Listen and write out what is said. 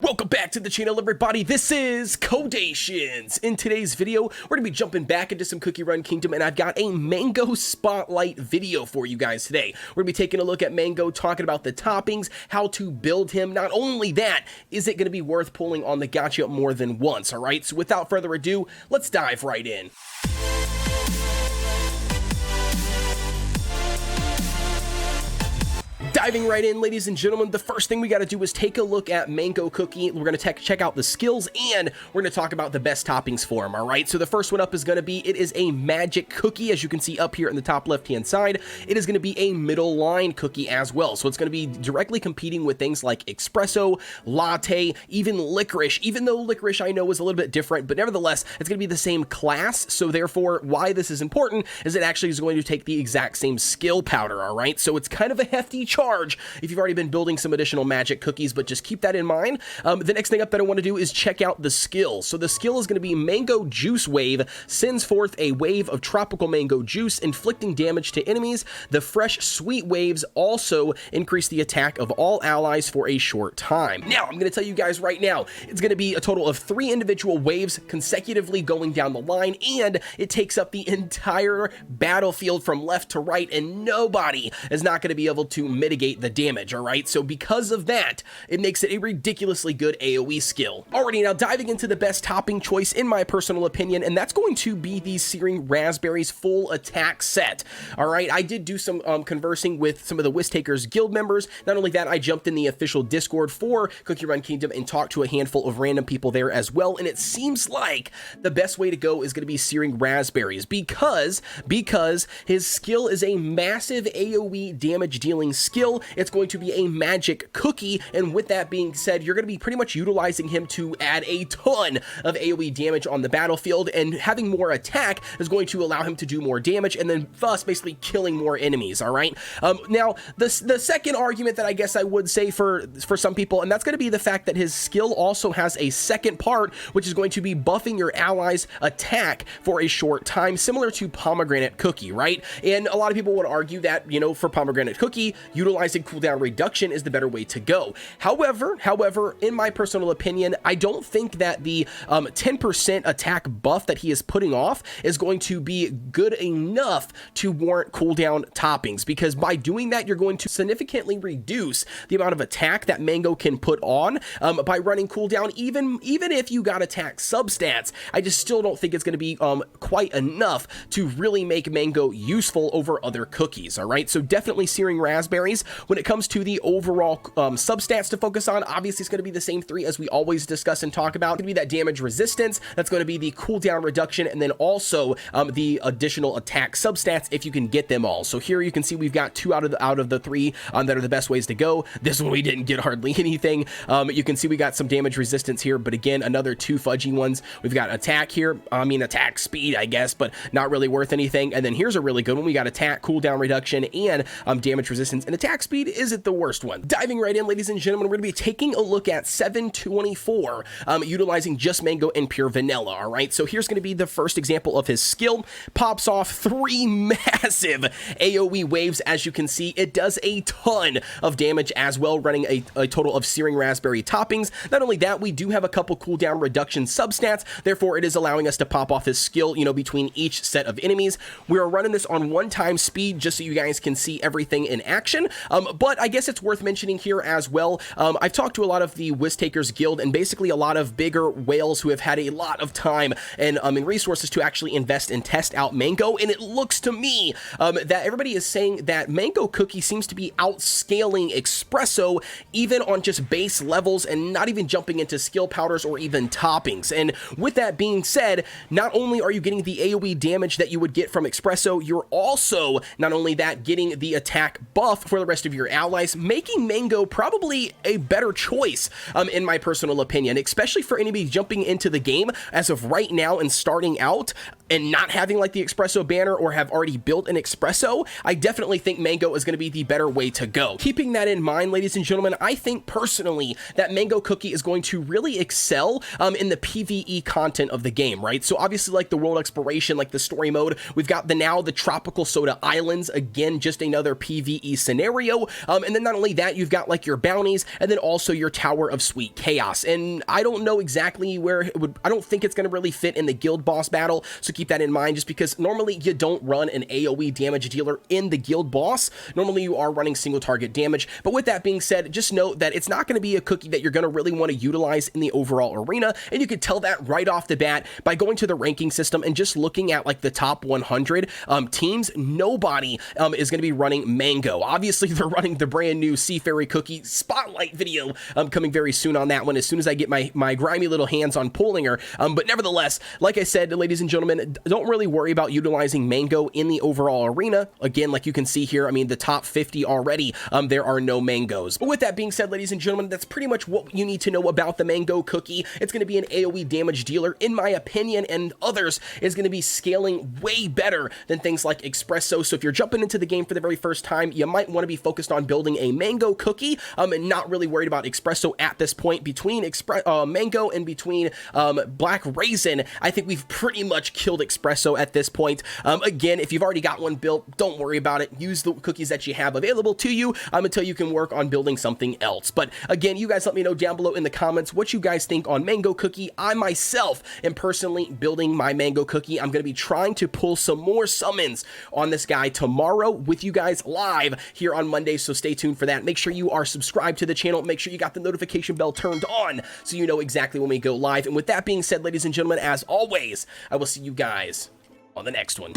Welcome back to the channel, everybody. This is Kodeations. In today's video, we're going to be jumping back into some Cookie Run Kingdom, and I've got a Mango Spotlight video for you guys today. We're going to be taking a look at Mango, talking about the toppings, how to build him. Not only that, is it going to be worth pulling on the gacha more than once, all right? So without further ado, let's dive right in. Diving right in, ladies and gentlemen, the first thing we got to do is take a look at Mango Cookie. We're going to check out the skills, and we're going to talk about the best toppings for him, all right? So the first one up is going to be, it is a magic cookie, as you can see up here in the top left-hand side. It is going to be a middle line cookie as well. So it's going to be directly competing with things like espresso, latte, even licorice, even though licorice I know is a little bit different, but nevertheless, it's going to be the same class. So therefore, why this is important is it actually is going to take the exact same skill powder, all right? So it's kind of a hefty charge if you've already been building some additional magic cookies, but just keep that in mind. The next thing up that I want to do is check out the skill. So the skill is going to be Mango Juice Wave, sends forth a wave of tropical mango juice, inflicting damage to enemies. The fresh sweet waves also increase the attack of all allies for a short time. Now, I'm going to tell you guys right now, it's going to be a total of 3 individual waves consecutively going down the line, and it takes up the entire battlefield from left to right, and nobody is not going to be able to mitigate the damage, all right? So because of that, it makes it a ridiculously good AoE skill. Alrighty, now diving into the best topping choice in my personal opinion, and that's going to be the Searing Raspberries full attack set. All right, I did do some conversing with some of the Whisk Takers guild members. Not only that, I jumped in the official Discord for Cookie Run Kingdom and talked to a handful of random people there as well, and it seems like the best way to go is going to be Searing Raspberries because his skill is a massive AoE damage dealing skill. It's going to be a magic cookie, and with that being said, you're going to be pretty much utilizing him to add a ton of AoE damage on the battlefield, and having more attack is going to allow him to do more damage, and then thus basically killing more enemies, all right? Now, the second argument that I guess I would say for some people, and that's going to be the fact that his skill also has a second part, which is going to be buffing your allies' attack for a short time, similar to Pomegranate Cookie, right? And a lot of people would argue that, you know, for Pomegranate Cookie, utilizing cooldown reduction is the better way to go. However, in my personal opinion, I don't think that the 10% attack buff that he is putting off is going to be good enough to warrant cooldown toppings, because by doing that, you're going to significantly reduce the amount of attack that Mango can put on by running cooldown. Even if you got attack substats, I just still don't think it's going to be quite enough to really make Mango useful over other cookies, all right? So definitely Searing Raspberries. When it comes to the overall substats to focus on, obviously it's going to be the same 3 as we always discuss and talk about. It's going to be that damage resistance, that's going to be the cooldown reduction, and then also the additional attack substats if you can get them all. So here you can see we've got 2 out of the 3 that are the best ways to go. This one we didn't get hardly anything. You can see we got some damage resistance here, but again, another 2 fudgy ones. We've got attack here, attack speed, I guess, but not really worth anything. And then here's a really good one. We got attack, cooldown reduction, and damage resistance, and attack speed isn't the worst one. Diving right in, ladies and gentlemen, we're going to be taking a look at 724, utilizing just Mango and pure vanilla, all right? So here's going to be the first example of his skill. Pops off 3 massive AoE waves. As you can see, it does a ton of damage as well, running a total of Searing Raspberry toppings. Not only that, we do have a couple cooldown reduction substats, therefore it is allowing us to pop off his skill, you know, between each set of enemies. We are running this on 1x speed just so you guys can see everything in action, but I guess it's worth mentioning here as well. I've talked to a lot of the Whisk Takers guild, and basically a lot of bigger whales who have had a lot of time and resources to actually invest and test out Mango, and it looks to me that everybody is saying that Mango Cookie seems to be outscaling Espresso even on just base levels, and not even jumping into skill powders or even toppings. And with that being said, not only are you getting the AoE damage that you would get from Espresso, you're also, not only that, getting the attack buff for the rest of your allies, making Mango probably a better choice in my personal opinion, especially for anybody jumping into the game as of right now and starting out and not having like the Espresso banner or have already built an Espresso. I definitely think Mango is going to be the better way to go. Keeping that in mind, ladies and gentlemen, I think personally that Mango Cookie is going to really excel in the PvE content of the game, right? So obviously like the world exploration, like the story mode, we've got the Tropical Soda Islands, again, just another PvE scenario. Oreo. And then not only that, you've got like your bounties and then also your Tower of Sweet Chaos. And I don't know exactly where it would, I don't think it's going to really fit in the guild boss battle. So keep that in mind, just because normally you don't run an AoE damage dealer in the guild boss. Normally you are running single target damage. But with that being said, just note that it's not going to be a cookie that you're going to really want to utilize in the overall arena. And you can tell that right off the bat by going to the ranking system and just looking at like the top 100 teams. Nobody is going to be running Mango. Obviously, they're running the brand new Sea Fairy Cookie Spotlight video coming very soon on that one, as soon as I get my grimy little hands on pulling her. But nevertheless, like I said, ladies and gentlemen, don't really worry about utilizing Mango in the overall arena. Again, like you can see here, I mean, the top 50 already, there are no Mangoes. But with that being said, ladies and gentlemen, that's pretty much what you need to know about the Mango Cookie. It's going to be an AoE damage dealer, in my opinion, and others is going to be scaling way better than things like Espresso. So if you're jumping into the game for the very first time, you might want to be focused on building a Mango Cookie and not really worried about Espresso at this point. Between Mango and between Black Raisin, I think we've pretty much killed Espresso at this point. Again, if you've already got one built, don't worry about it. Use the cookies that you have available to you until you can work on building something else. But again, you guys let me know down below in the comments what you guys think on Mango Cookie. I myself am personally building my Mango Cookie. I'm going to be trying to pull some more summons on this guy tomorrow with you guys live here on Monday, so stay tuned for that. Make sure you are subscribed to the channel. Make sure you got the notification bell turned on so you know exactly when we go live. And with that being said, ladies and gentlemen, as always, I will see you guys on the next one.